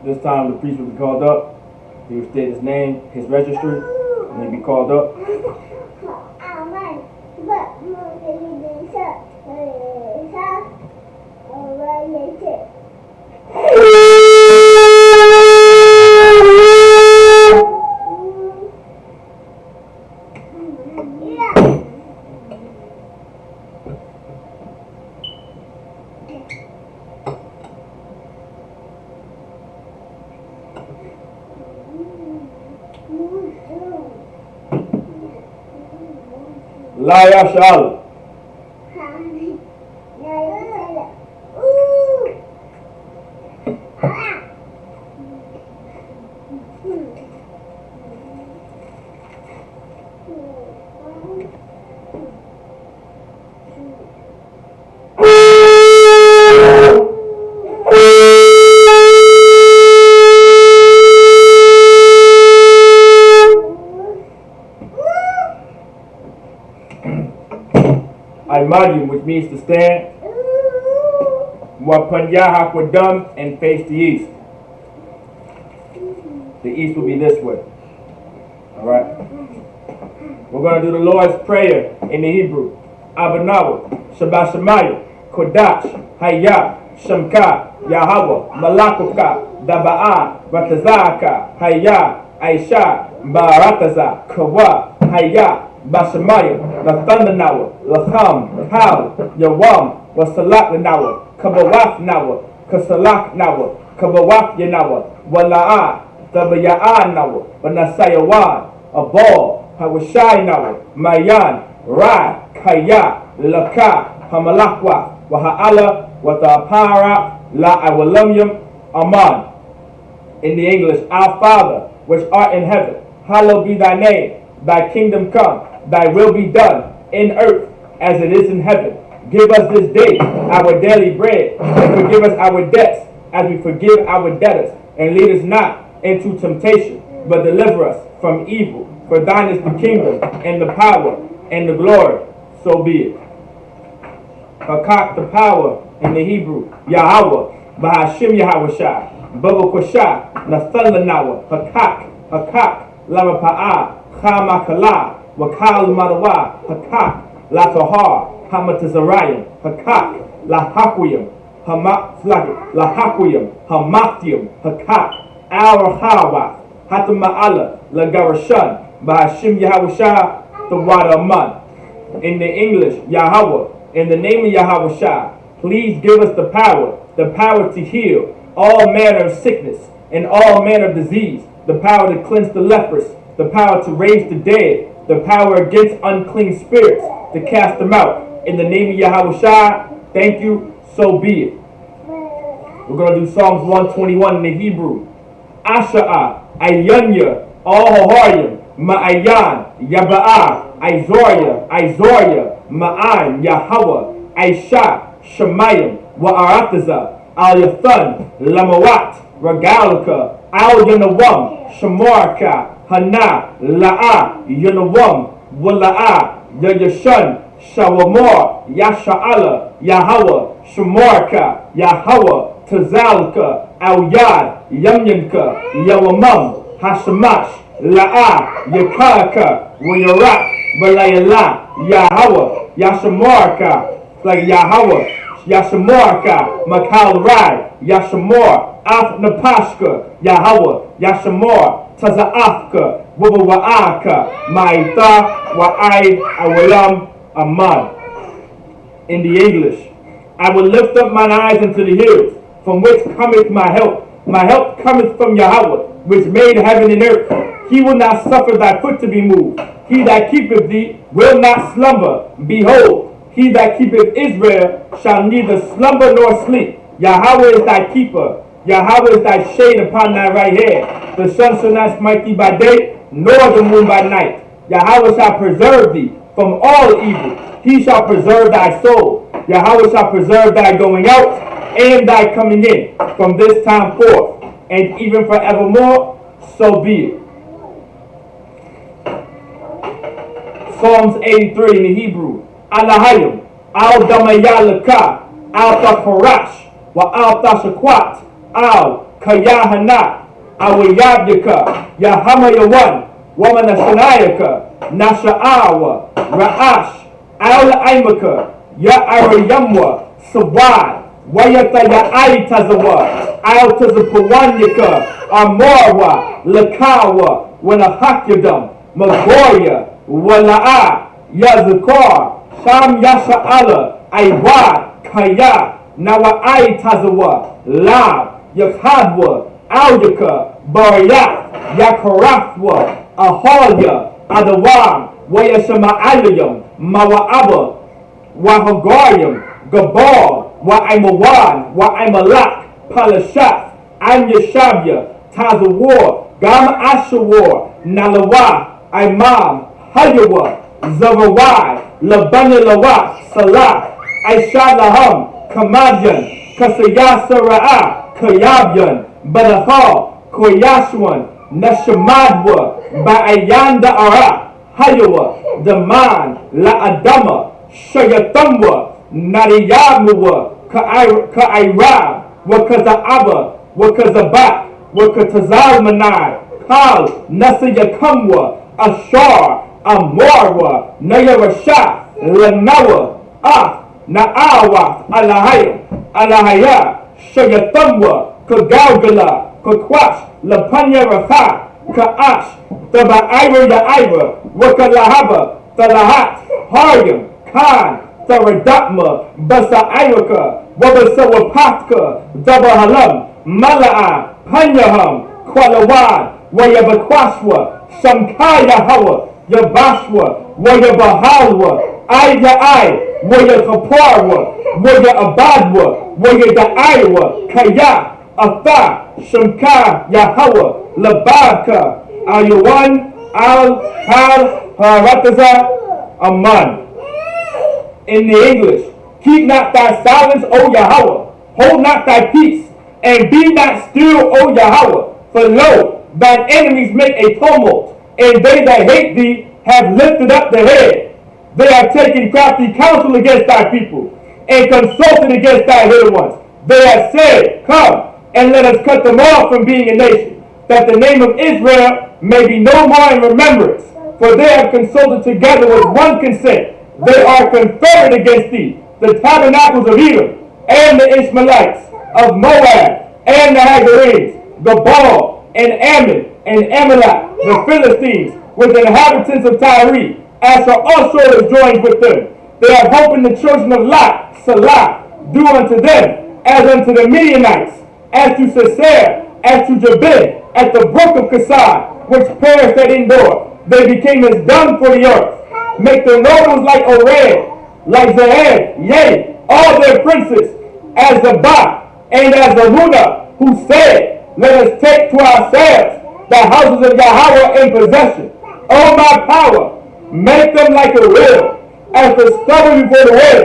This time the priest will be called up. He will state his name, his registry, and he'll be called up. La yashal. Imagine, which means to stand. Wapanyaha Kwadum and face the east. The east will be this way. Alright? We're going to do the Lord's Prayer in the Hebrew. Abanawa, Shabbat Shemaya, Kodash, Hayah, Shamka, Yahweh, Malakuka, Daba'a, Ratazaka, Hayah, Aisha, Barataza, Kawa, Hayah, Bashamaya, La Thunder Nawa, Lacham, Hal, Yawam, Wasalak Nawa, Kabawaf Nawa, Kasalak Nawa, Kabawaf Yanawa, Wala'a, Dabaya'a Nawa, Wanasayawan, Abal, Hawashai Nawa, Mayan, Ra, Kaya, Laka, Hamalakwa, Waha'ala, Watapara, La Awalamyam, Aman. In the English, Our Father, which art in heaven, hallowed be thy name, thy kingdom come. Thy will be done in earth as it is in heaven. Give us this day our daily bread, and forgive us our debts as we forgive our debtors. And lead us not into temptation, but deliver us from evil. For thine is the kingdom, and the power, and the glory. So be it. Hakak, the power in the Hebrew. Yahweh, Bahashim Yahweh, Baba Kwashah, Nathan Lanawa, Hakak, Lama Pa'a, Chamakala. Wakal Madawa, Hakak, La Tahar, Hamatazarayim, Hakak, La Hakwiyam, La Hakwiyam, Hamathium, Hakak, Al Hawa, Hatama'ala, La Garashan, Bahashim Yahweh, the water man. In the English, Yahweh, in the name of Yahweh, please give us the power to heal all manner of sickness and all manner of disease, the power to cleanse the lepers, the power to raise the dead, the power against unclean spirits, to cast them out. In the name of Yahweh, thank you, so be it. We're going to do Psalms 121 in the Hebrew. Asha'a, Ayanya, Ahoharim, Ma'ayan, Yaba'a, Izoria, Ma'an, Yahweh, Aisha, Shemayim, Wa'arataza, Al-Yathan, Lamawat, Ragalika, Al-Yanawam, Shamarka, Hana, La'a, Yanawam, Wala'a, Yayashan, Shawamor, Yasha'ala, Yahweh, Shamarka, Yahweh, Tazalka, Al-Yad, Yamyanka, Yawamam, Hashamash, La'a, Yakaka, Wayarak, Balayala, Yahweh, Yashamarka, like Yahweh, Yashamarka, Makal Rai, Yashamor, Af Napashka, Yahweh, Yashamor, Taza'afka, Wawa'aka, Ma'ita, Wa'ai, Awalam, Aman. In the English, I will lift up mine eyes into the hills, from which cometh my help. My help cometh from Yahweh, which made heaven and earth. He will not suffer thy foot to be moved. He that keepeth thee will not slumber. Behold, he that keepeth Israel shall neither slumber nor sleep. Yahweh is thy keeper. Yahweh is thy shade upon thy right hand. The sun shall not smite thee by day, nor the moon by night. Yahweh shall preserve thee from all evil. He shall preserve thy soul. Yahweh shall preserve thy going out and thy coming in from this time forth, and even forevermore. So be it. Psalms 83 in the Hebrew. Alahayim, al-damayalaka, al-tafarash, wa al-tashakwat, al-kayahana, awayabyaka, yahamayawan, wamanashanayaka, nasha'awa, ra'ash, al-aimaka, ya'arayamwa, sawad, wayata ya'aitazawa, al-tazapawanyaka, amarwa, lakawa, wanahakyadam, magoya, wala'a, yazakar, Sham Yasha'ala, Aiwad, Kaya, Nawa'ai Tazawa, Lab, Yakhadwa, Audika, Barayat, Yakarathwa, Ahalya, Adawam, Wayashama'alayam, Mawa'aba, Wahagariam, Gabal, Wa'aimawan, Wa'aimalak, Palashat, Anyashabya, Tazawar, Gam Ashawar, Nalawa, Imam, Hayawa, Zawawai, Labanya Lawat, Salah, Aisha Laham, Kamadian, Kasayasara'a, Kayabyan, Badahal, Koyashwan, Nashamadwa, Ba'ayanda Ara, Hayawa, Daman, La Adama, Shayatamwa, Nariyamuwa, Ka'airab, Wakaza'aba, Wakazabat, Wakatazalmanai, Kal, Nasayakamwa, Ashar, Amarwa, Nayarasha, Lanawa, Na'awa, Alahaya, Shayatamwa, Kagalgala, Kakwash, Lapanya Raha, Ka'ash, Taba'ira Ya'ira, Wakalahaba, Talahat, Haryam, Khan, Taradatma, Basa'iraka, Wabasawapatka, Dabahalam, Mala'a, Panyaham, Kwalawad, Wayabakwashwa, Shamkaya Hawa, Yabashwa, Wayabahalwa, Aya'ai, Wayakaparwa, Wayabadwa, Wayada'aiwa, Kaya, Atha, Shamka, Yahawa, Labaka, Ayawan, Al-Hal, Harataza, Aman. In the English, keep not thy silence, O Yahweh, hold not thy peace, and be not still, O Yahweh, for lo, thine enemies make a tumult, and they that hate thee have lifted up the head. They have taken crafty counsel against thy people, and consulted against thy little ones. They have said, come, and let us cut them off from being a nation, that the name of Israel may be no more in remembrance. For they have consulted together with one consent. They are confederate against thee, the tabernacles of Edom, and the Ishmaelites, of Moab, and the Hagarenes, Gabal, and Ammon, and Amalek, the Philistines, with the inhabitants of Tyre. Asher also is joined with them. They have hope in the children of Lot, Salah, do unto them, as unto the Midianites, as to Sisera, as to Jabin, at the brook of Kasai, which perished at Endor. They became as dung for the earth. Make their nobles like Ored, like Zehed, yea, all their princes, as the Ba, and as the Huna, who said, let us take to ourselves the houses of Yahweh in possession. O my power, make them like a rill, as the stubble before the wind,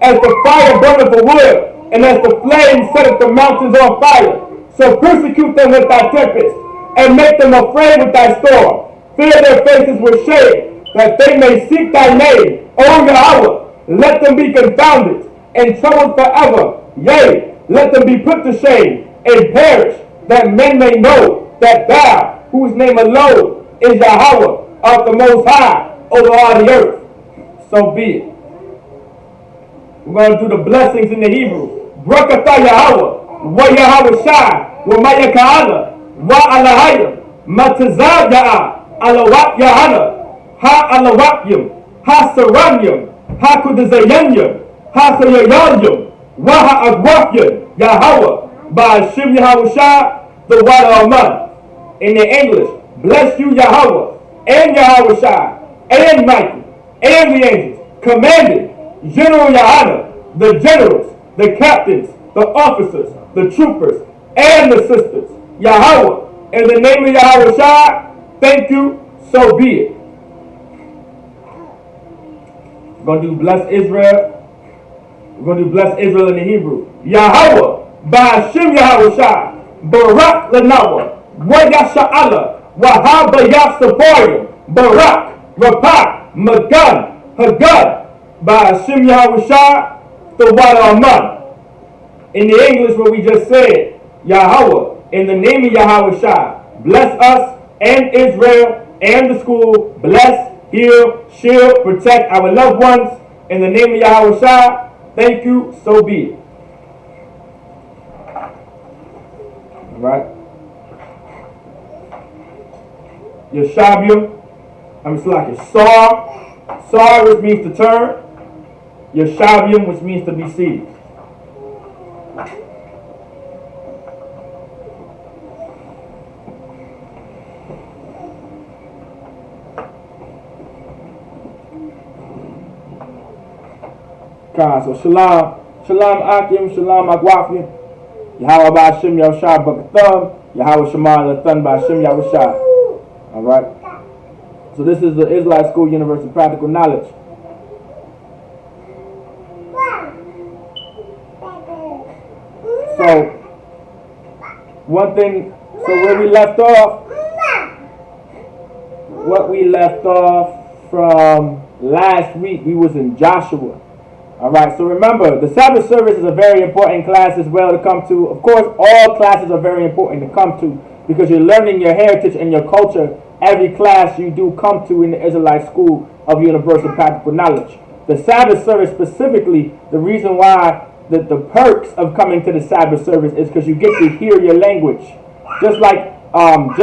as the fire burneth for wood, and as the flame setteth the mountains on fire. So persecute them with thy tempest, and make them afraid with thy storm. Fill their faces with shame, that they may seek thy name. O Yahweh, let them be confounded, and troubled forever. Yea, let them be put to shame, and perish, that men may know that thou, whose name alone is Yahweh, art the most high over all the earth. So be it. We're going to do the blessings in the Hebrew. Brakatha Yahweh, wa Yahweh Shai, wa Maya Ka'ala, wa Alahayim, Matazah Ya'ah, Alawat Yahana, Ha Alawatyum, Ha Saranyum, Ha Kudazayanyum, Ha Sayayanyum, Wa Ha Agwakyum, Yahweh, by Shim Yahweh Shai, the water of man. In the English, bless you Yahweh and Yahweh Shai and Michael and the angels, commanded General Yahana, the generals, the captains, the officers, the troopers, and the sisters. Yahweh, in the name of Yahweh Shai, thank you, so be it. We're going to do bless Israel. We're going to do bless Israel in the Hebrew. Yahweh, Ba'ashem Yahweh Shai, Barak Lanawa, Wayasha'ala, Wahabayasapayim, Barak, Rapah, Magan, Hagad, Ba'ashem Yahweh Shai, the Wadaman. In the English, what we just said, Yahweh, in the name of Yahweh Shai, bless us and Israel and the school, bless, heal, shield, protect our loved ones. In the name of Yahweh Shai, thank you, so be it. All right. Yeshabium, Sar, which means to turn. Yeshabium, which means to be seated. So Shalom Akim, Shalom Agwafim, Yahweh Ba'ashem Yahushua B'Katham, Yahweh Shema Lathan Ba'ashem Yahushua. Alright? So this is the Israelite School Universe of Practical Knowledge. So, one thing, so where we left off from last week, we was in Joshua. Alright, so remember, the Sabbath service is a very important class as well to come to. Of course, all classes are very important to come to because you're learning your heritage and your culture. Every class you do come to in the Israelite School of Universal Practical Knowledge. The Sabbath service specifically, the reason why the perks of coming to the Sabbath service is because you get to hear your language. Just like on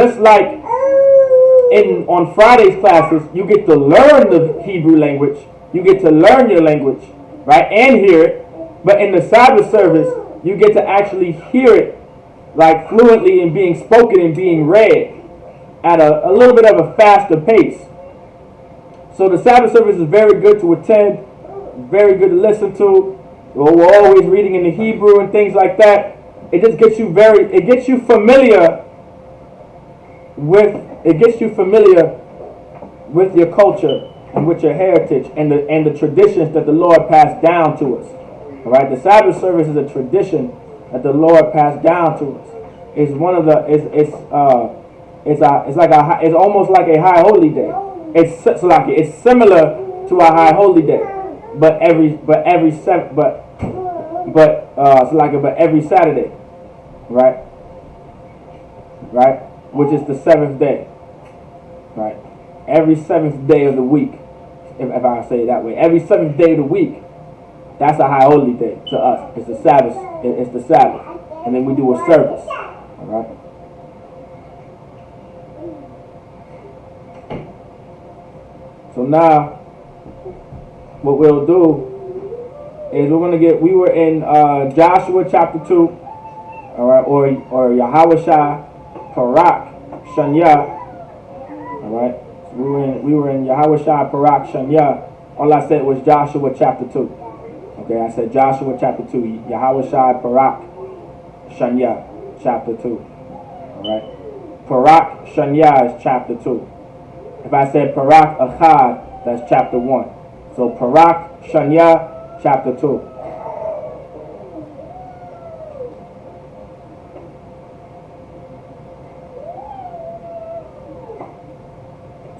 Friday's classes, you get to learn the Hebrew language. You get to learn your language. Right, and hear it, but in the Sabbath service, you get to actually hear it like fluently and being spoken and being read at a little bit of a faster pace. So the Sabbath service is very good to attend, very good to listen to. We're always reading in the Hebrew and things like that. It just gets you familiar with your culture and with your heritage and the traditions that the Lord passed down to us. All right, the Sabbath service is a tradition that the Lord passed down to us. It's one of the it's almost like a high holy day. It's similar to a high holy day, but every Saturday, right, which is the seventh day, right, every seventh day of the week. If I say it that way, every seventh day of the week, that's a high holy day to us. It's the Sabbath. It's the Sabbath, and then we do a service. All right. So now, what we'll do is we were in Joshua chapter 2, all right, or Yahushua Parak Shanya, all right. We were in Yahushua Parak Shanya. All I said was Joshua chapter 2. Okay, I said Joshua chapter 2. Yahushua Parak Shanya chapter 2. Alright. Parak Shanya is chapter 2. If I said Parak Achad, that's chapter 1. So Parak Shanya chapter 2.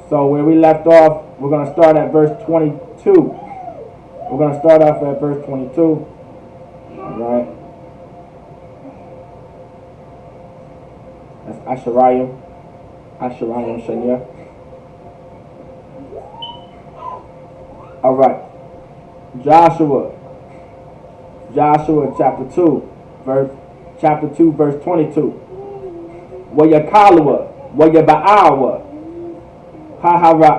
So where we left off, we're going to start at verse 22. We're going to start off at verse 22. All right. That's Asherayim Shanya. All right. Joshua chapter 2, verse 22. Wayakalawa, Wayaba'awa, Hahara,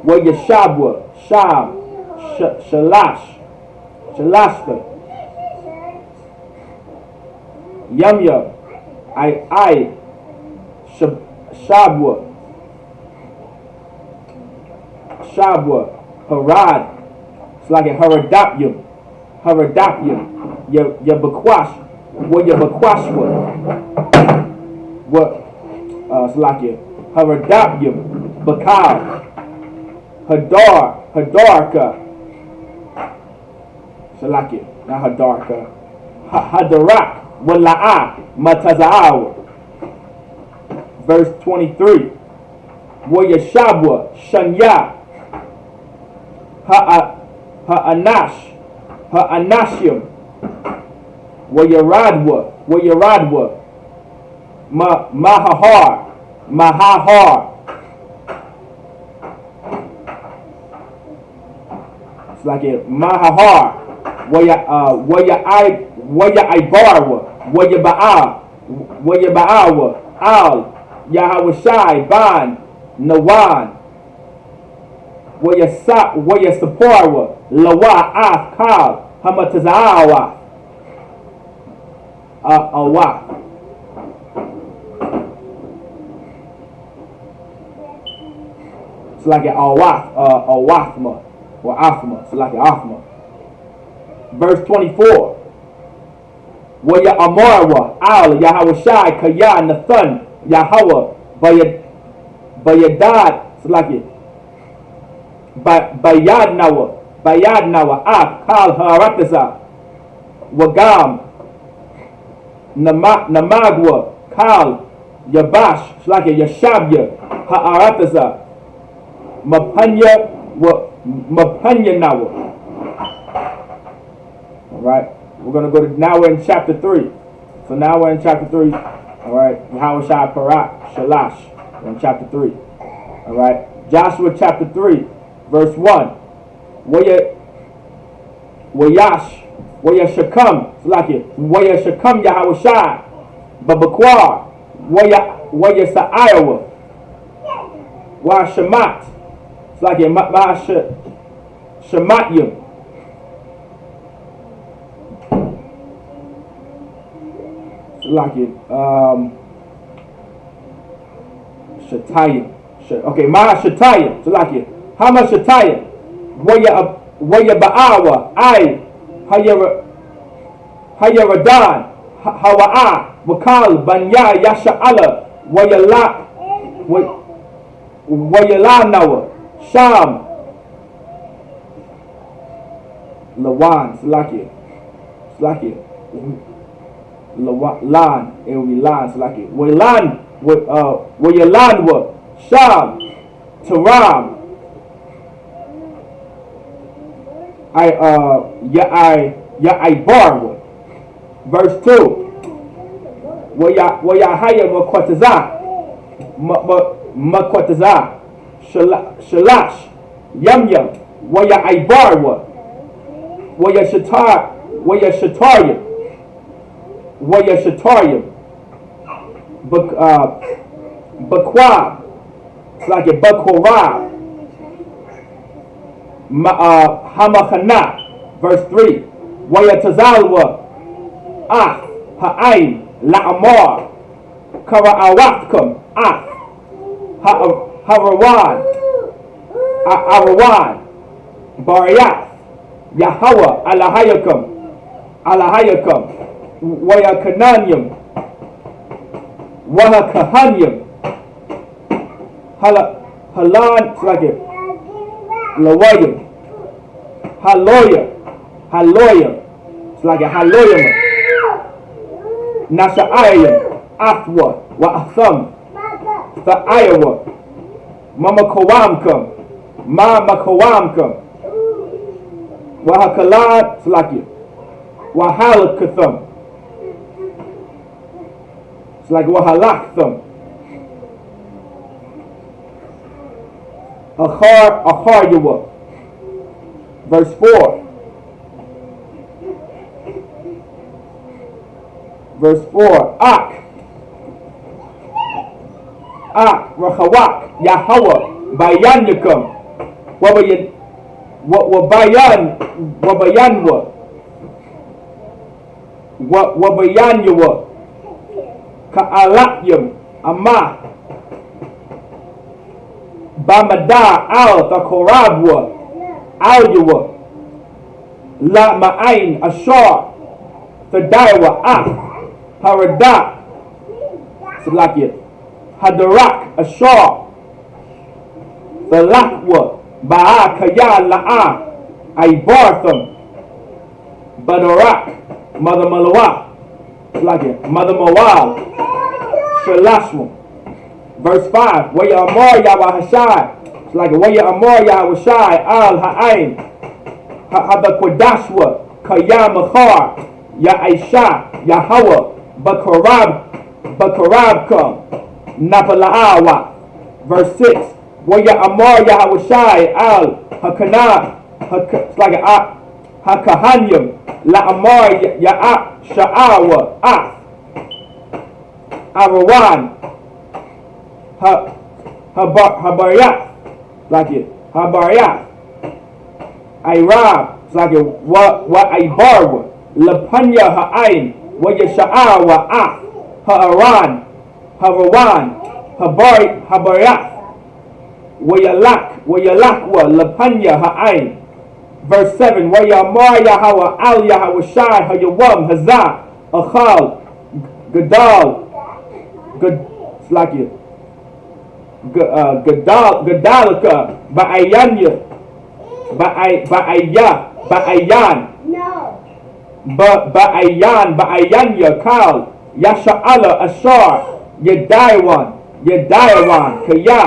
Wayashabwa, Sham, Shalashta, Yum, Shabwa, Harad, it's like a Haradapyum, your Bakwash, what your Bakwashwa, what, it's like a Haradapyum, Bakal, Hadarka, it's like it, not Hadarka, Hadarak, Wala'a, Mataza'awa. Verse 23. Wayashabwa, Shanya, Ha'anashim, Wayaradwa, Mahahar. It's like it, Mahahar, Wayaibarwa, Wayaba'awa, Al, Yahawashai, Ban, Nawan, Wayasaparwa, Lawa, Af, Kal, Hamatazaawa, Awaf. It's like an Awafma, or Afma. It's like an Afma. Verse 24. Waya Amarwa, Al, Yahawashai, Kaya, Nathan, Yahweh, Bayadad, it's like it. Bayadnawa, Ak, Kal, Harataza, Wagam, Namagwa, Kal, Yabash, it's like it, Yashabya, Ha'arataza, Mapanya Nawa. Alright, we're going to go to, now we're in chapter 3. So now we're in chapter 3. Alright, Yahushua Parak, Shalash, we're in chapter 3. Alright, Joshua chapter 3, verse 1. Wayashakam, it's like it, Wayashakam Yahushua, Babakwar, Wayasa'ayawa, Washamat, it's like it, Shamatyum. Like it, Shatayim. Okay, Ma Shatayim. So like it, Hama Shatayim. Waya Ba'awa. I Hayaradan. Hawa'a. Wakal Banya Yasha'ala. Wayala Nawa. Sham. Lawan. It's like it. It's like it. Lan, it will be lan, so like it. Waylan, Wayalan wa Sham, Taram. I bar. Verse 2. Wayahaya Makwataza, Shalash, Yam, Waya I bar wa Wayashatarya. Wayashatarium, Bakwab, it's like a Bakorab, Hamachana, verse 3, Wayatazalwa, Ha'ain, La'amar, Kara'awatkum, Arawan, Bariath, Yahweh, Alahayakum, Wayakananyum, Wahakahanyum, Halan, it's like it, Lawayim, Haloyam, it's like a Haloyam, Nasha'ayam, Athwa, Wa'atham, Tha'ayawa, Mama Kawamkam, Wahakalat, it's like it, Wahalakatham. It's like Wahalaktham. Achar Yawa. Verse 4. Verse 4. Ak, Rachawak, Yahweh, Bayanyakum. Wabayanwa. Ka'alakyum, Amah, Bamada, Al, Takorabwa, Alyua, La Ma'ain, Ashar, Thadiwa, Ah, Haradak, Salakia, Hadarak, Ashar, Thalakwa, Ba'a, Kaya, La'a, Ibartham, Badarak, Mother Malawa, Salakia, Mother Mawal, Shalashwam. Verse 5, Waya Amor Yahweh it's like Waya Amor Yahweh Shai Al Ha'ain Habakodashwa Kaya Machar Ya Aisha Yahweh Bakarabkam Napala'awa. Verse 6, Waya Amor Yahweh Shai Al Hakana it's like Hakahanyam La Amor Ya'a Sha'awa Af Arawan Habariyah, like it. Habariyah. Irab, it's like it. Wa Ibarwa. Lapanya Ha'ain. Wa Yasha'awa Ah. Ha'aran. Harawan. Habariyah. Wa Yalakwa. Lapanya Ha'ain. Verse 7. Wa Yamar Yahawa Al Yahawa Shai Hayawam Hazah. Achal. Gadal. It's like it. Gadalika, Ba'ayanya, Ba'ayan, Ba'ayanya, Kal, Yasha'ala, Ashar, Yedaiwan, Kaya.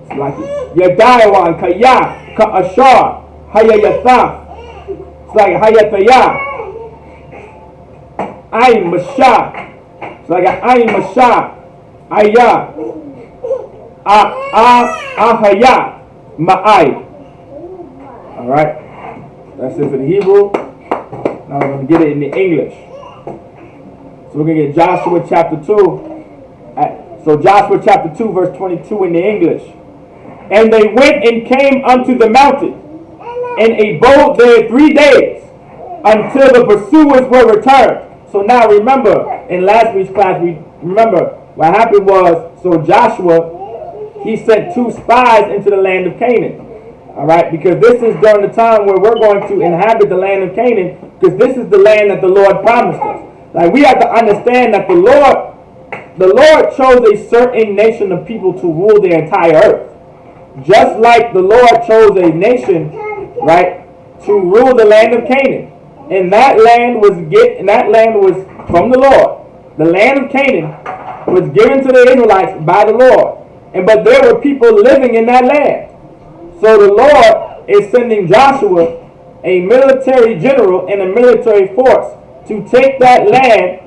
It's like Yedaiwan, Kaya, Ashar, Hayayathaf. It's like Hayathayah. Ayn Mashah. It's like Ayn Mashah. Ayah. Ahaya. Ma'ay. Alright. That's it for the Hebrew. Now we're going to get it in the English. So we're going to get Joshua chapter 2. So Joshua chapter 2 verse 22 in the English. And they went and came unto the mountain and abode there 3 days until the pursuers were returned. So now remember, in last week's class, remember what happened was, so Joshua, he sent 2 spies into the land of Canaan. Alright, because this is during the time where we're going to inhabit the land of Canaan, because this is the land that the Lord promised us. Like, we have to understand that the Lord chose a certain nation of people to rule the entire earth. Just like the Lord chose a nation, right, to rule the land of Canaan. And that land was from the Lord. The land of Canaan was given to the Israelites by the Lord. But there were people living in that land. So the Lord is sending Joshua, a military general and a military force, to take that land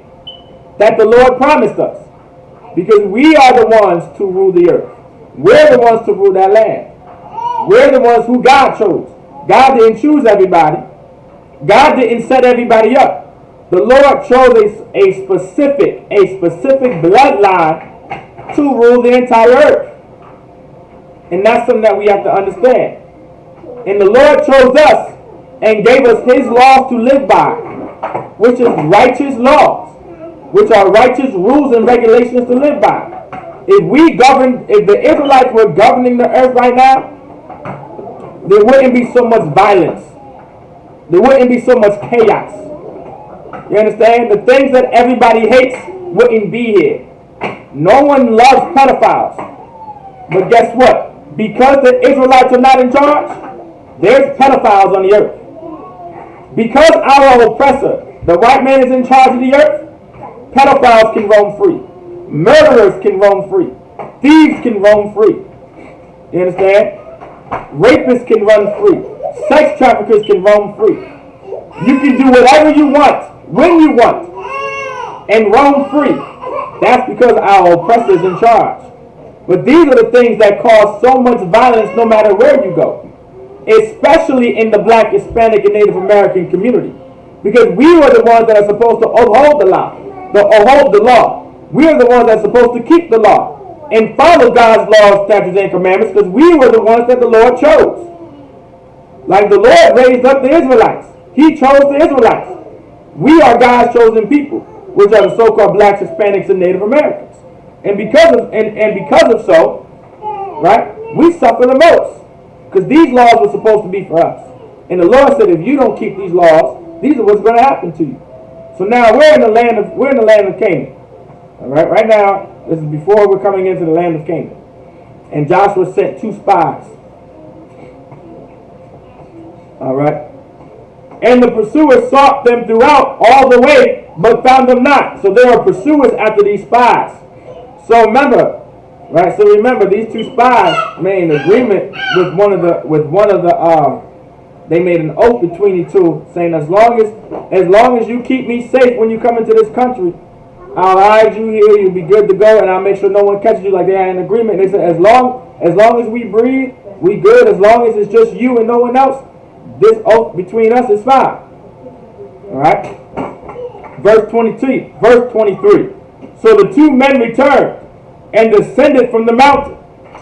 that the Lord promised us. Because we are the ones to rule the earth. We're the ones to rule that land. We're the ones who God chose. God didn't choose everybody. God didn't set everybody up. The Lord chose a specific bloodline to rule the entire earth. And that's something that we have to understand. And the Lord chose us and gave us His laws to live by, which is righteous laws, which are righteous rules and regulations to live by. If the Israelites were governing the earth right now, there wouldn't be so much violence. There wouldn't be so much chaos. You understand? The things that everybody hates wouldn't be here. No one loves pedophiles. But guess what? Because the Israelites are not in charge, there's pedophiles on the earth. Because our oppressor, the white man, is in charge of the earth, pedophiles can roam free. Murderers can roam free. Thieves can roam free. You understand? Rapists can run free. Sex traffickers can roam free. You can do whatever you want, when you want, and roam free. That's because our oppressor is in charge. But these are the things that cause so much violence no matter where you go. Especially in the Black, Hispanic, and Native American community. Because we were the ones that are supposed to uphold the law. We are the ones that are supposed to keep the law and follow God's laws, statutes, and commandments, because we were the ones that the Lord chose. Like the Lord raised up the Israelites. He chose the Israelites. We are God's chosen people, which are the so-called blacks, Hispanics, and Native Americans. And because of so, right, we suffer the most. Because these laws were supposed to be for us. And the Lord said, if you don't keep these laws, these are what's going to happen to you. So now we're in the land of Canaan. All right, right now, this is before we're coming into the land of Canaan. And Joshua sent 2 spies. All right. And the pursuers sought them throughout all the way, but found them not. So there are pursuers after these spies. So remember, right? So remember, these 2 spies made an agreement with one of the. They made an oath between the 2, saying, as long as you keep me safe when you come into this country, I'll hide you here. You'll be good to go, and I'll make sure no one catches you. Like they had an agreement. They said, as long as we breathe, we good. As long as it's just you and no one else, this oath between us is fine. All right. Verse 23. So the 2 men returned and descended from the mountain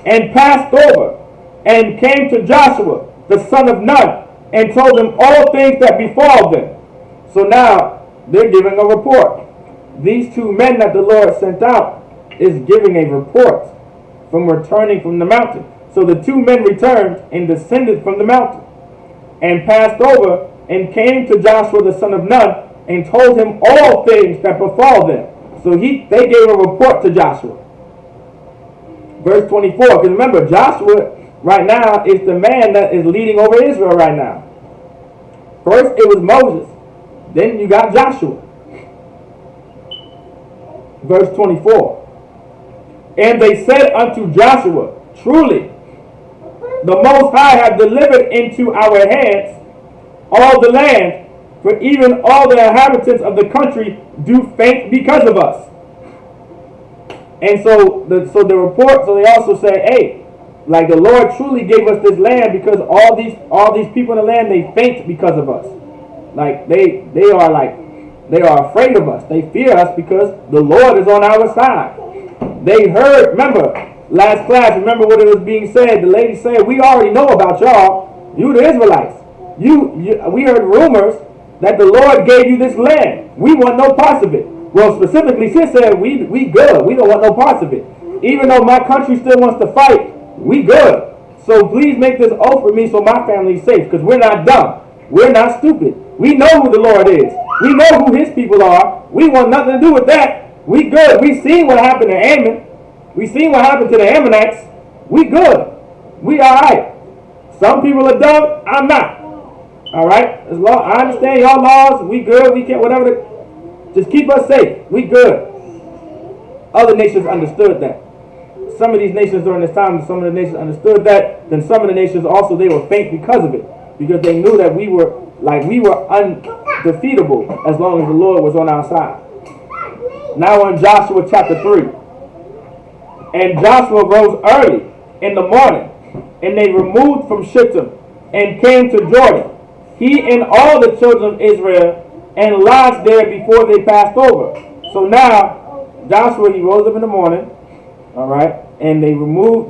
and passed over and came to Joshua, the son of Nun, and told him all things that befall them. So now they're giving a report. These 2 men that the Lord sent out is giving a report from returning from the mountain. So the 2 men returned and descended from the mountain and passed over and came to Joshua the son of Nun and told him all things that befall them. So they gave a report to Joshua. Verse 24, because remember, Joshua right now is the man that is leading over Israel right now. First it was Moses, then you got Joshua. Verse 24. And they said unto Joshua, truly, the Most High hath delivered into our hands all the land, for even all the inhabitants of the country do faint because of us. And so the report, so they also say, hey, like the Lord truly gave us this land because all these people in the land, they faint because of us. Like they are afraid of us. They fear us because the Lord is on our side. They heard, remember, last class, remember what it was being said. The lady said, we already know about y'all. You the Israelites. We heard rumors that the Lord gave you this land. We want no parts of it. Well, specifically, she said, we good. We don't want no parts of it. Even though my country still wants to fight, we good. So please make this oath for me so my family is safe, because we're not dumb. We're not stupid. We know who the Lord is. We know who his people are. We want nothing to do with that. We good. We seen what happened to Ammon. We seen what happened to the Ammonites. We good. We all right. Some people are dumb. I'm not. All right. As long I understand y'all laws. We good. We can't whatever. Just keep us safe. We good. Other nations understood that. Some of these nations during this time, some of the nations understood that. Then some of the nations also, they were faint because of it, because they knew that we were undefeatable as long as the Lord was on our side. Now in Joshua chapter 3. And Joshua rose early in the morning, and they removed from Shittim and came to Jordan, he and all the children of Israel, and lodged there before they passed over. So now Joshua, he rose up in the morning, all right, and they removed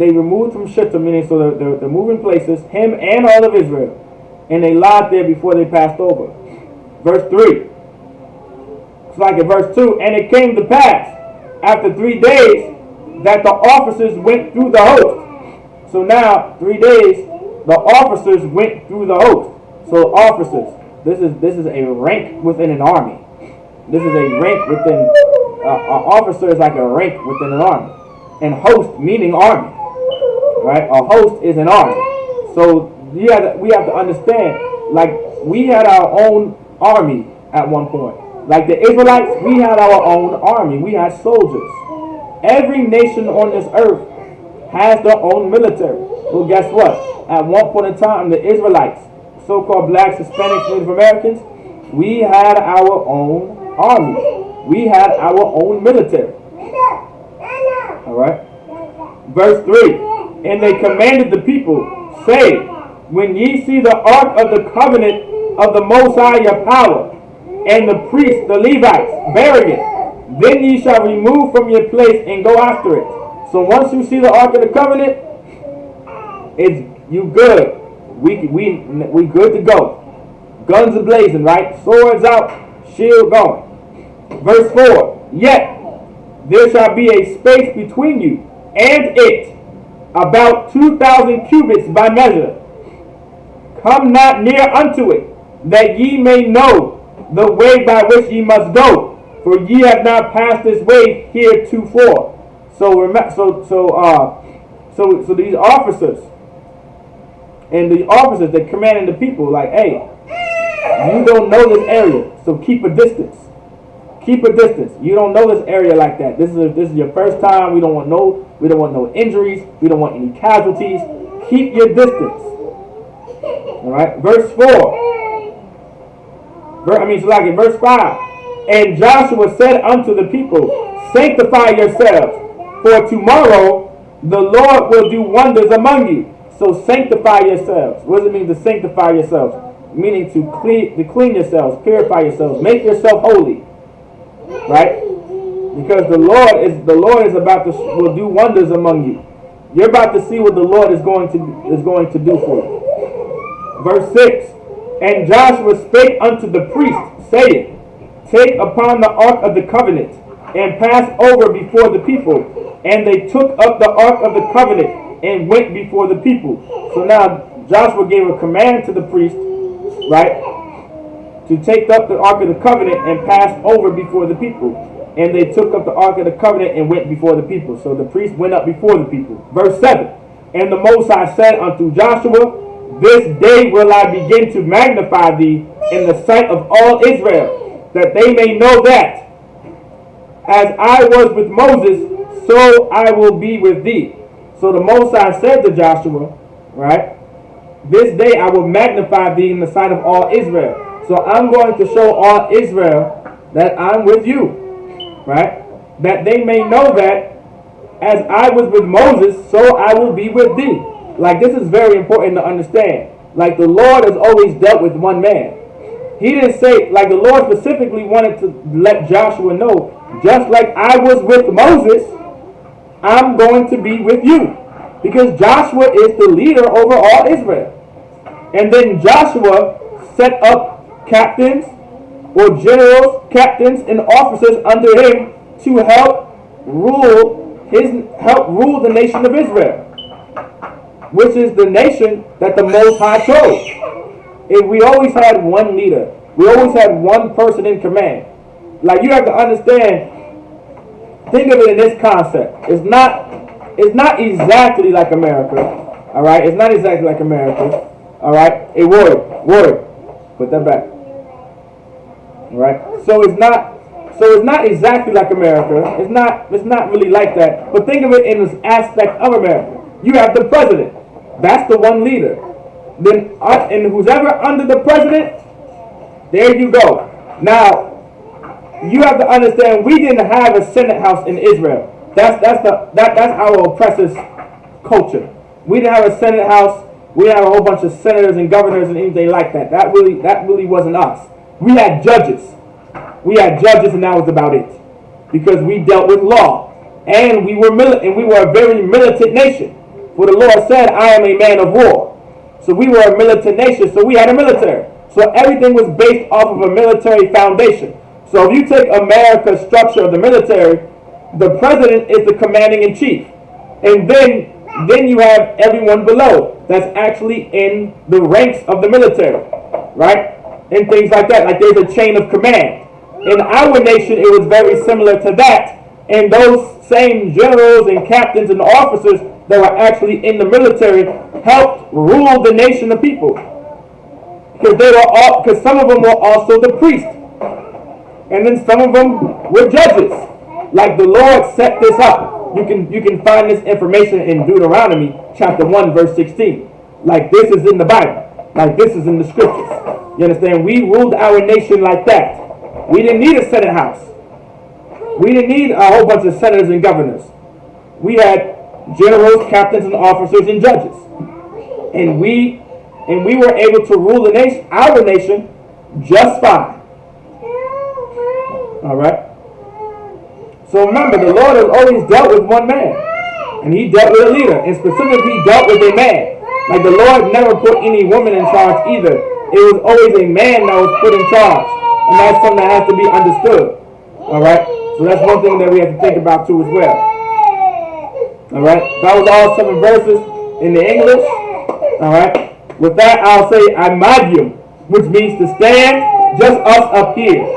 from Shittim, meaning so they're moving places, him and all of Israel, and they lodged there before they passed over. Verse 3. It's like in verse 2. And it came to pass after 3 days that the officers went through the host. So now 3 days the officers went through the host. So officers, this is a rank within an army. This is a rank within an officer is like a rank within an army, and host meaning army, right? A host is an army. So we have to understand, like we had our own army at one point. Like the Israelites, we had our own army. We had soldiers. Every nation on this earth has their own military. Well, guess what? At one point in time, the Israelites, so-called blacks, Hispanics, Native Americans, we had our own army. We had our own military. Alright? Verse 3. And they commanded the people, saying, when ye see the ark of the covenant of the Most High your power, and the priests, the Levites, bearing it, then ye shall remove from your place and go after it. So once you see the ark of the covenant, it's you good. We good to go. guns a blazing, right? Swords out, shield going. Verse 4, yet there shall be a space between you and it, about 2,000 cubits by measure. Come not near unto it, that ye may know the way by which ye must go, for ye have not passed this way heretofore. So these officers that commanding the people, like, hey, you don't know this area, so keep a distance. Keep a distance. You don't know this area like that. This is your first time. We don't want no injuries. We don't want any casualties. Keep your distance. All right. Verse 4. Verse 5. And Joshua said unto the people, sanctify yourselves, for tomorrow the Lord will do wonders among you. So sanctify yourselves. What does it mean to sanctify yourselves? Meaning to clean yourselves, purify yourselves, make yourself holy. Right? Because the Lord is about to will do wonders among you. You're about to see what the Lord is going to do for you. Verse 6. And Joshua spake unto the priest, saying, take upon the ark of the covenant, and pass over before the people. And they took up the ark of the covenant, and went before the people. So now Joshua gave a command to the priest, right, to take up the ark of the covenant and pass over before the people. And they took up the ark of the covenant and went before the people. So the priest went up before the people. Verse 7. And the Most High said unto Joshua, this day will I begin to magnify thee in the sight of all Israel, that they may know that as I was with Moses, so I will be with thee. So the Most High said to Joshua, right, this day I will magnify thee in the sight of all Israel. So I'm going to show all Israel that I'm with you, right? That they may know that as I was with Moses, so I will be with thee. Like, this is very important to understand. Like, the Lord has always dealt with one man. He didn't say, like, the Lord specifically wanted to let Joshua know, just like I was with Moses, I'm going to be with you. Because Joshua is the leader over all Israel. And then Joshua set up captains or generals, captains, and officers under him to help rule the nation of Israel, which is the nation that the Most High chose. And we always had one leader. We always had one person in command. Like, you have to understand, think of it in this concept. It's not exactly like America. All right? It's not exactly like America. All right? Hey, word. Put that back. All right? So it's not exactly like America. It's not really like that. But think of it in this aspect of America. You have the president. That's the one leader. Then, and who's ever under the president, there you go. Now, you have to understand, we didn't have a Senate house in Israel. That's our oppressors' culture. We didn't have a Senate house. We didn't have a whole bunch of senators and governors and anything like that. That really wasn't us. We had judges. And that was about it. Because we dealt with law. And we were a very militant nation. For the Lord said, I am a man of war. So we were a militant nation, so we had a military. So everything was based off of a military foundation. So if you take America's structure of the military, the president is the commanding in chief. And then you have everyone below that's actually in the ranks of the military, right? And things like that. Like, there's a chain of command. In our nation, it was very similar to that. And those same generals and captains and officers that were actually in the military helped rule the nation of people. Because some of them were also the priests. And then some of them were judges. Like, the Lord set this up. You can find this information in Deuteronomy chapter 1 verse 16. Like, this is in the Bible. Like, this is in the scriptures. You understand? We ruled our nation like that. We didn't need a Senate house. We didn't need a whole bunch of senators and governors. We had generals, captains, and officers and judges. And we were able to rule the nation, our nation, just fine. Alright? So remember, the Lord has always dealt with one man. And he dealt with a leader. And specifically, he dealt with a man. Like, the Lord never put any woman in charge either. it was always a man that was put in charge. And that's something that has to be understood. Alright? So that's one thing that we have to think about too as well. Alright? That was all 7 verses in the English. Alright? With that, I'll say Imadium, which means to stand, just us up here.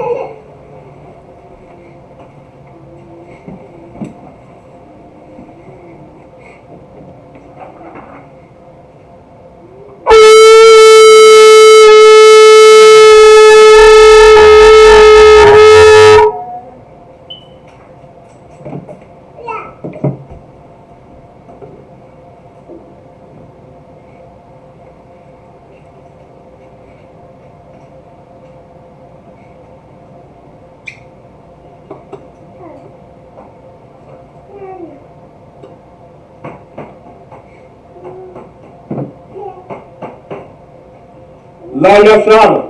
La Yashana.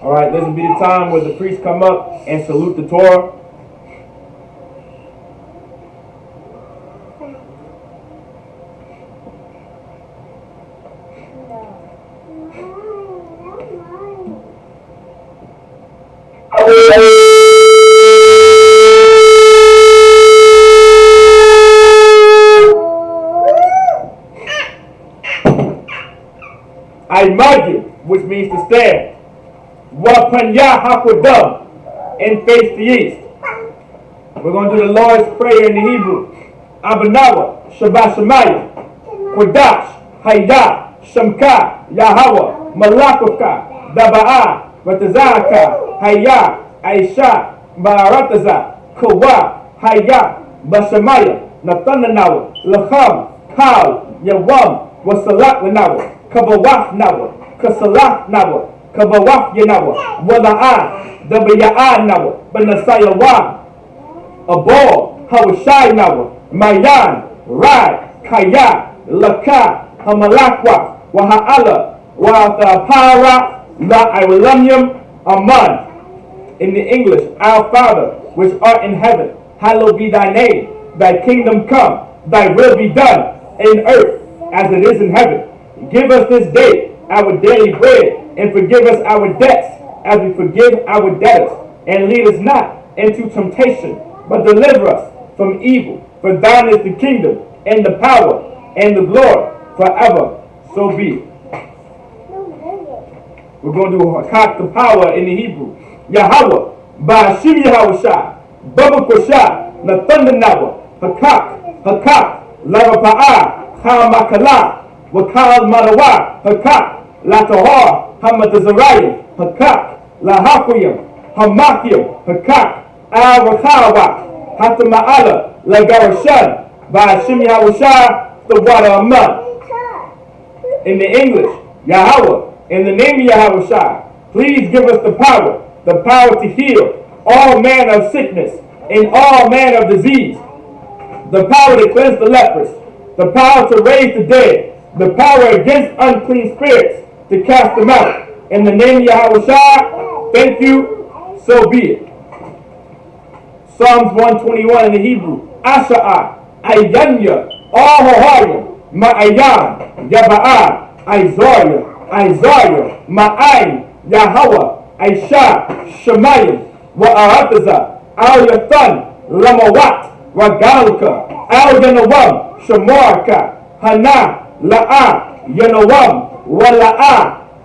Alright, this will be the time where the priests come up and salute the Torah. Imadium, which means to stand. Wapanya Hakodam, and face the east. We're going to do the Lord's Prayer in the Hebrew. Abanawa, Shabbat Shemayim, Kodash, Hayya, Shamka, Yahweh, Malakoka, Daba'a, Batazaka, Hayya, Aisha, Baarataza, Kawa, Hayya, Bashamaya, Nathanawa, Lacham, Kal, Yawam, Wasalat Nawa, Kabawaf Nawa, Kasalat Nawa, Kabawaf Yanawa, Wala'a, Dabaya'a Nawa, Banasayawa, Abol, Hawashai Nawa, Mayan, Rai, Kaya, Laka, Hamalakwa, Waha'ala, Wathapara, La Iwalamium, Aman. In the English, Our Father, which art in heaven, hallowed be thy name. Thy kingdom come, thy will be done, in earth as it is in heaven. Give us this day our daily bread, and forgive us our debts, as we forgive our debtors. And lead us not into temptation, but deliver us from evil. For thine is the kingdom, and the power, and the glory, forever. So be it. We're going to do Hakat the power in the Hebrew. Yahweh, Ba'ashim Yahweh, Baba Kosha, Nathanawa, Hakak, Lavapa'ah, Hamakala, Wakal Manawa, Hakak, Latahar, Hamatazarayim, Hakak, Lahakuyim, Hamakim, Hakak, Al-Rakawa, Hatama'ala, Lagarashan, Ba'ashim Yahweh, the water of mud. In the English, Yahweh, in the name of Yahweh, please give us the power to heal all manner of sickness and all manner of disease, the power to cleanse the lepers, the power to raise the dead, the power against unclean spirits to cast them out. In the name of Yahweh, thank you, so be it. Psalms 121 in the Hebrew. Asha'a, Ayanya, Ahoharim, Ma'ayan, Yaba'a, Isaiah, Ma'ayin, Yahweh, Aisha, Shemayim, Wa'arataza, Al Yathan, Lamawat, Ragalka, Al Yanawam, Shamarka, Hana, La'a, Yanawam, Wala'a,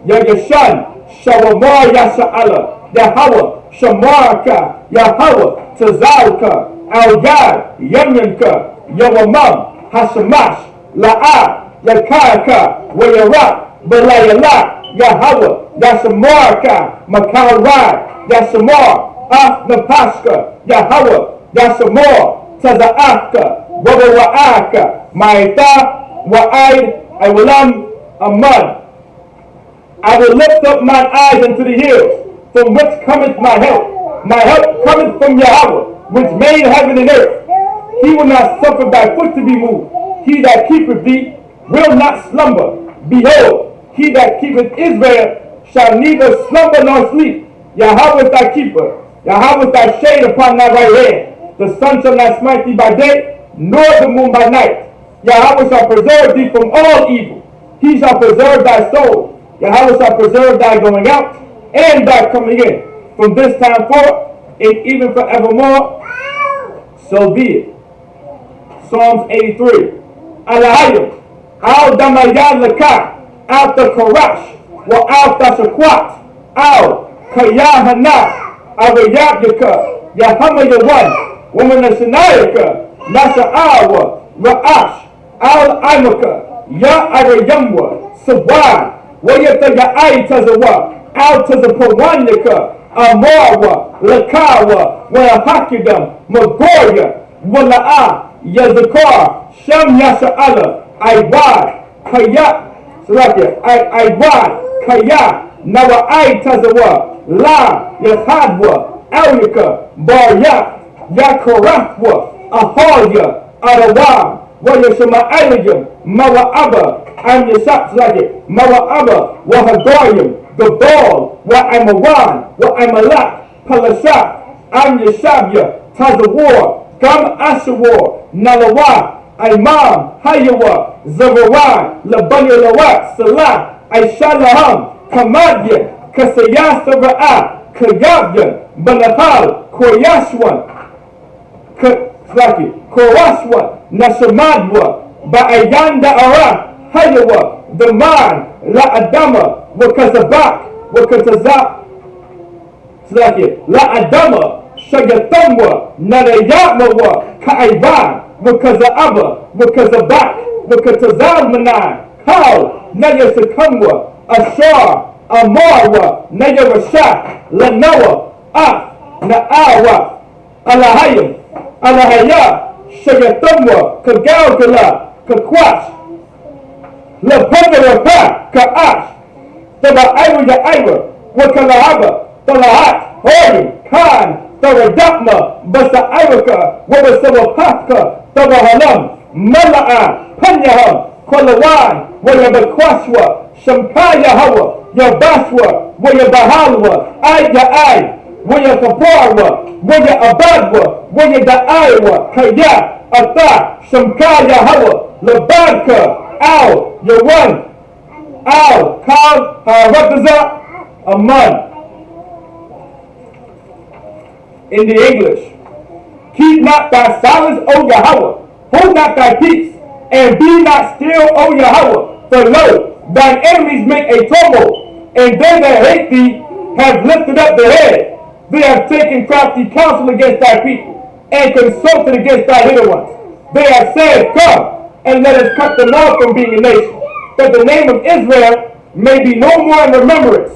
Yagashan, Shawamar Yasha'ala, Yahweh, Shamarka, Yahweh, Tazalka, Al Gad, Yemenka, Yawamam, Hashamash, La'a, Yakaka, Wayarat, Balayala, Yahweh, Yashamarka, Makarai, Yashamar, Napashka, Yahweh, Yashamar, Tazaaka, Wabawaaka, Maita, Wa'id, Iwalam, Amad. I will lift up mine eyes unto the hills, from which cometh my help. My help cometh from Yahweh, which made heaven and earth. He will not suffer thy foot to be moved. He that keepeth thee will not slumber. Behold, he that keepeth Israel shall neither slumber nor sleep. Yahweh is thy keeper. Yahweh is thy shade upon thy right hand. The sun shall not smite thee by day, nor the moon by night. Yahweh shall preserve thee from all evil. He shall preserve thy soul. Yahweh shall preserve thy going out and thy coming in, from this time forth and even forevermore. So be it. Psalms 83. Alahayim, al damayad laka, al takarash, wa al tashakwat, al kayahana, arayab yaka, yahama yawan, woman shanayaka, nasha'awa, ra'ash, al imaka, ya arayamwa, sawad, wayata ya'ai tazawa, al tazapawanyaka, amarwa, lakawa, wa hakidam, magoya, wala'a, yazakar, Shem Yasha'ala, Iwad, Kaya, Iwad, Kaya, Nawa'ai Tazawa, La, Yahadwa, Alika, Barya, Yakorathwa, Ahalya, Arawa, Wayashama'alayim, Mawa'aba, I'm Yashap, Mawa'aba, Wahagayim, Gabal, Wa'amawan, Wa'amalak, Palashat, I'm Yashabya, Tazawar, Gam Ashawar, Nalawa, Imam, Hayawa, Zawarai, Labanya Lawat, Salah, Aishalaham, Kamadyan, Kasaya Sara'a, Kayabyan, Banahal, Koyashwan, Korashwan, Nashamadwa, Ba'ayanda Ara, Hayawa, Daman, La Adama, Wakazabak, Wakazazak, La Adama, Shagatamwa, Narayamawa, Kaivan, Wakaza'aba, Wakazabak, Wakazazalmanai, Kal, Nayasakamwa, Ashar, Amarwa, Nayarashak, Lanawa, Na'awa, Alahayim, Alahaya, Shagatamwa, Kagalgala, Kakwash, Lapadarapa, Ka'ash, Taba'aywa Ya'aywa, Wakalahaba, Talahat, Horim, Khan, Taradakma, Basa Iraka, Wabasawapaka, Tabahalam, Mala'a, Panyaham, Kwalawan, Wayabakwashwa, Shamkaya Hawa, Yabashwa, Wayabahalwa, Ay, Wayakaparwa, Wayabadwa, Wayadaiwa, Kaya, Ata, Shamkaya Hawa, Labadka, Al, Yawan, Al, Kal, Harakaza, Aman. In the English, keep not thy silence, O Yahweh, hold not thy peace, and be not still, O Yahweh, for lo, thine enemies make a tumult, and they that hate thee have lifted up their head. They have taken crafty counsel against thy people, and consulted against thy little ones. They have said, come, and let us cut them off from being a nation, that the name of Israel may be no more in remembrance.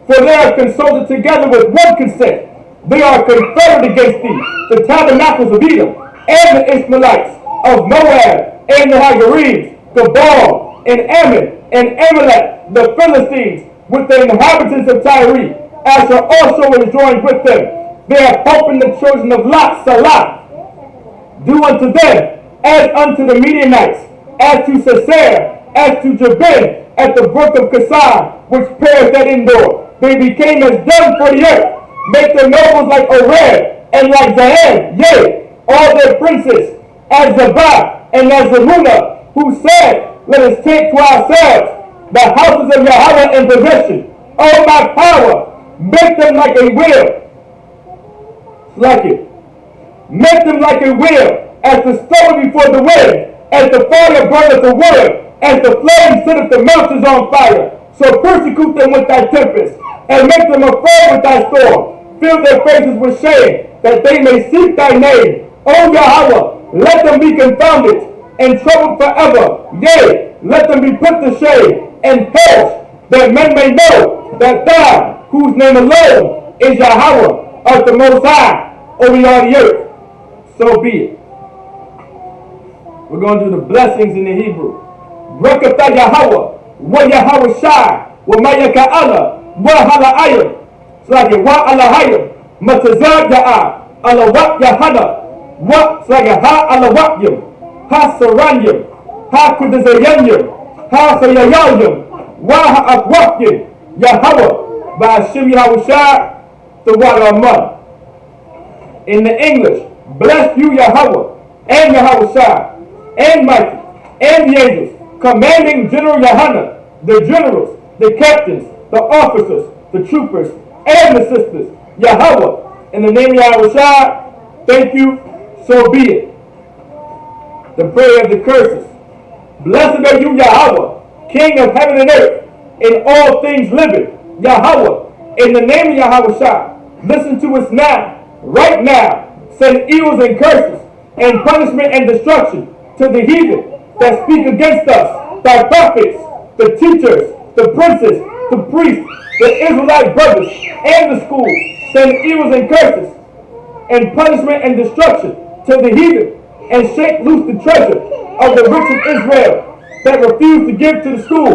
For they have consulted together with one consent. They are confederate against thee, the tabernacles of Edom, and the Ishmaelites of Moab, and the Hagarenes, Gabal, and Ammon, and Amalek, the Philistines, with the inhabitants of Tyre. Asher also is joined with them. They have helped the children of Lot, Salah. Do unto them as unto the Midianites, as to Sisera, as to Jabin, at the brook of Kasai, which perished at Endor. They became as dung for the earth. Make their nobles like Oreb, and like Zahem, yea, all their princes, as Zabah, and as Zamuna, who said, let us take to ourselves the houses of Yahweh in possession. O my power, make them like a wheel. Make them like a wheel, as the stone before the wind, as the fire burneth the wood, as the flame sitteth the mountains on fire. So persecute them with thy tempest, and make them afraid with thy storm. Fill their faces with shame, that they may seek thy name. O Yahweh, let them be confounded and troubled forever. Yea, let them be put to shame and perish, that men may know that thou, whose name alone is Yahweh, art the Most High over all the earth. So be it. We're going to do the blessings in the Hebrew. Brakatha Yahweh, wa Yahweh Shai, wa Mayaka Allah, wa Hala'ayim. It's like wa Alahayim, Matazad Ya'a, Alawat Yahana, Wat Slagaha Alawatyum, Ha Saranyum, Ha Kudazayanyum, Ha Sayayayum, Waha Akwakyum, Yahweh, by Hashem Yahushua, the water of mud. In the English, bless you Yahweh, and Yahushua, and Michael, and the angels, commanding General Yahana, the generals, the captains, the officers, the troopers, and the sisters, Yahweh, in the name of Yahushua, thank you, so be it. The prayer of the curses. Blessed are you, Yahweh, King of heaven and earth, in all things living, Yahweh, in the name of Yahushua, listen to us now, right now, send evils and curses, and punishment and destruction to the heathen that speak against us, thy prophets, the teachers, the princes, the priests, the Israelite brothers, and the schools. Send evils and curses, and punishment and destruction to the heathen, and shake loose the treasure of the rich of Israel that refuse to give to the school.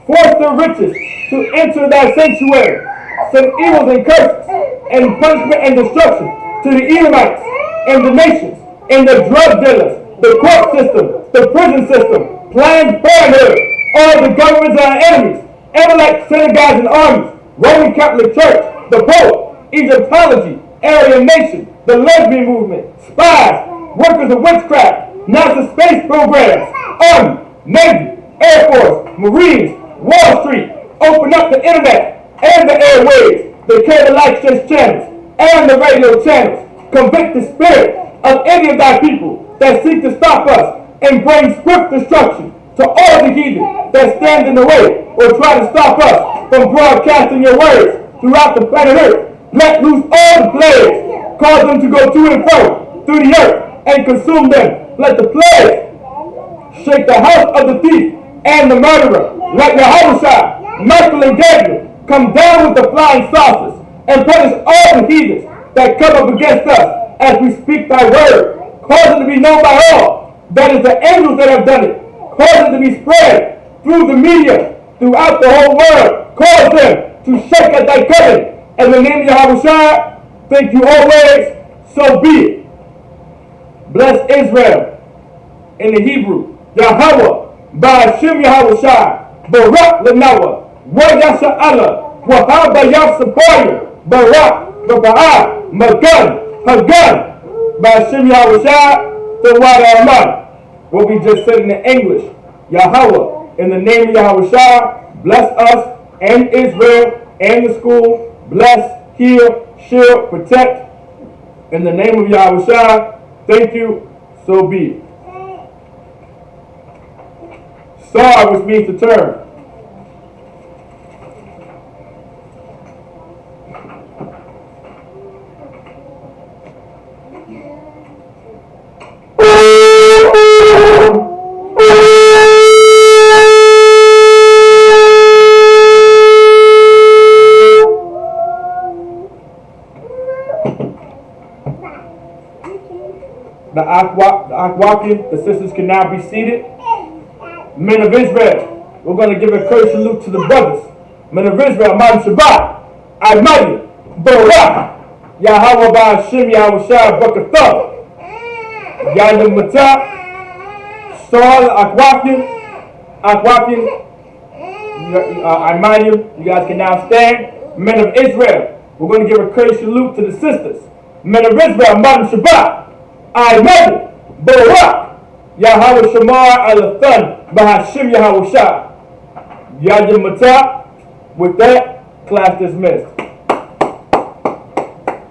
Force their riches to enter thy sanctuary. Send evils and curses, and punishment and destruction to the Edomites, and the nations, and the drug dealers, the court system, the prison system, Planned Parenthood, all the governments of our enemies, Amalek synagogues and armies, Roman Catholic Church, the Pope, Egyptology, Aryan Nation, the lesbian movement, spies, workers of witchcraft, NASA space programs, Army, Navy, Air Force, Marines, Wall Street, open up the internet and the airwaves, the cable access channels, and the radio channels. Convict the spirit of any of thy people that seek to stop us and bring swift destruction to all the heathen that stand in the way or try to stop us from broadcasting your words throughout the planet Earth. Let loose all the plagues, cause them to go to and fro through the earth and consume them. Let the plague shake the house of the thief and the murderer. Let Yahushua, Michael and Gabriel come down with the flying saucers and punish all the heathens that come up against us as we speak thy word. Cause it to be known by all that is the angels that have done it. Cause it to be spread through the media, throughout the whole world. Cause them to shake at thy covenant. In the name of Yahushua, thank you always, so be it. Bless Israel in the Hebrew, Yahweh, by Hashem Yahushua, Barak Lanawa, Wayasha Allah, Wahaba Yasapaya, Barak, Baba'a, Magan, Hagan, by Hashem Yahushua, the water of mud. What we just said in the English, Yahweh, in the name of Yahushua, bless us and Israel and the school. Bless, heal, shield, protect. In the name of Yahushua, thank you, so be it. Sar, which means to turn. The Akwakim, the sisters can now be seated. Men of Israel, we're going to give a curse salute to the brothers. Men of Israel, Ma'am Shabbat, Almighty, Barak, Yahweh by Hashem, Yahushua, Bakatah, Yadim Matah, Saul, Akwakim, Almighty, you guys can now stand. Men of Israel, we're going to give a curse salute to the sisters. Men of Israel, Ma'am Shabbat, Almighty, Barak, Yahweh Shamar Al-Athan, Bahashim Yahushua, Yadim Matah. With that, class dismissed.